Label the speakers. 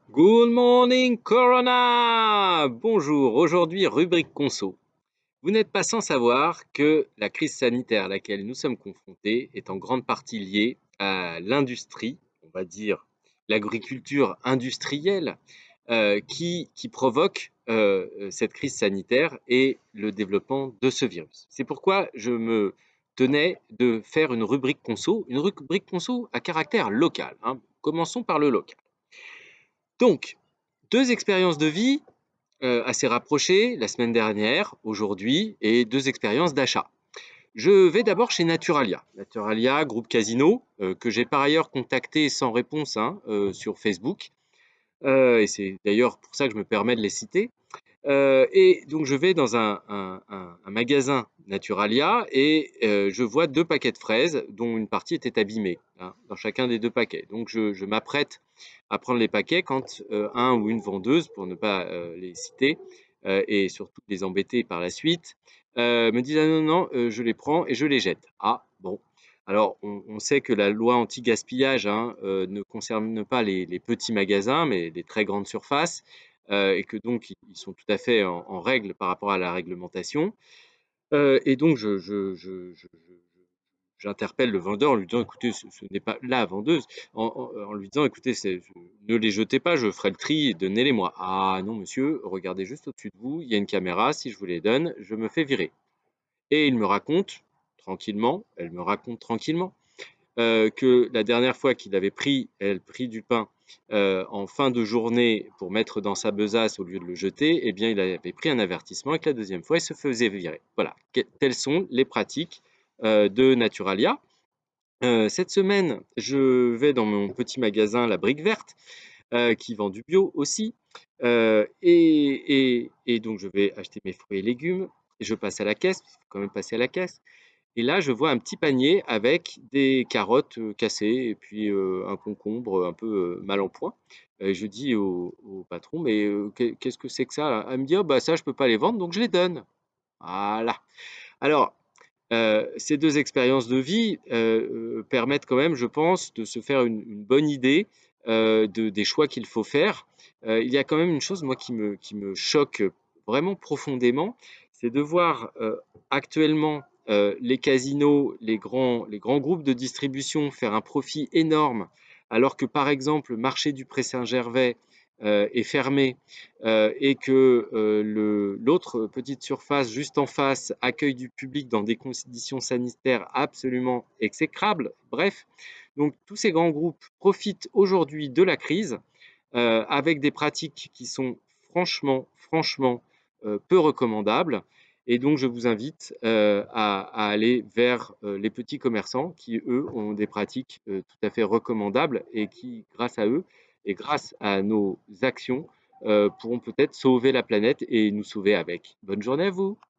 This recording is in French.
Speaker 1: Good morning Corona! Bonjour, aujourd'hui rubrique conso. Vous n'êtes pas sans savoir que la crise sanitaire à laquelle nous sommes confrontés est en grande partie liée à l'industrie, on va dire l'agriculture industrielle, qui provoque cette crise sanitaire et le développement de ce virus. C'est pourquoi je me tenais de faire une rubrique conso à caractère local, hein. Commençons par le local. Donc, deux expériences de vie assez rapprochées, la semaine dernière, aujourd'hui, et deux expériences d'achat. Je vais d'abord chez Naturalia. Naturalia, groupe Casino, que j'ai par ailleurs contacté sans réponse hein, sur Facebook. Et c'est d'ailleurs pour ça que je me permets de les citer. Et donc je vais dans un magasin Naturalia et je vois deux paquets de fraises dont une partie était abîmée hein, dans chacun des deux paquets. Donc je m'apprête à prendre les paquets quand un ou une vendeuse, pour ne pas les citer et surtout les embêter par la suite, me dit ah non, non, je les prends et je les jette. Ah bon. Alors, on sait que la loi anti-gaspillage hein, ne concerne pas les petits magasins, mais les très grandes surfaces et que donc ils sont tout à fait en règle par rapport à la réglementation. Et donc j'interpelle le vendeur en lui disant écoutez, ce n'est pas la vendeuse, en lui disant écoutez, ne les jetez pas, je ferai le tri, donnez-les-moi. Ah non, monsieur, regardez juste au-dessus de vous, il y a une caméra, si je vous les donne, je me fais virer. Et il me raconte tranquillement, elle me raconte tranquillement que la dernière fois qu'il avait pris du pain en fin de journée pour mettre dans sa besace au lieu de le jeter, eh bien, il avait pris un avertissement et que la deuxième fois, il se faisait virer. Voilà, telles sont les pratiques de Naturalia. Cette semaine, je vais dans mon petit magasin La Brique Verte, qui vend du bio aussi. Et donc, je vais acheter mes fruits et légumes. Et je passe à la caisse, il faut quand même passer à la caisse. Et là, je vois un petit panier avec des carottes cassées et puis un concombre un peu mal en point. Et je dis au patron, mais qu'est-ce que c'est que ça là? Elle me dit, oh, bah ça, je peux pas les vendre, donc je les donne. Voilà. Alors, ces deux expériences de vie permettent quand même, je pense, de se faire une bonne idée des choix qu'il faut faire. Il y a quand même une chose, moi, qui me choque vraiment profondément, c'est de voir actuellement les casinos, les grands groupes de distribution faire un profit énorme, alors que, par exemple, le marché du Pré-Saint-Gervais est fermé et que l'autre petite surface juste en face accueille du public dans des conditions sanitaires absolument exécrables. Bref, donc tous ces grands groupes profitent aujourd'hui de la crise avec des pratiques qui sont franchement peu recommandables. Et donc, je vous invite à aller vers les petits commerçants qui, eux, ont des pratiques tout à fait recommandables et qui, grâce à eux et grâce à nos actions, pourront peut-être sauver la planète et nous sauver avec. Bonne journée à vous.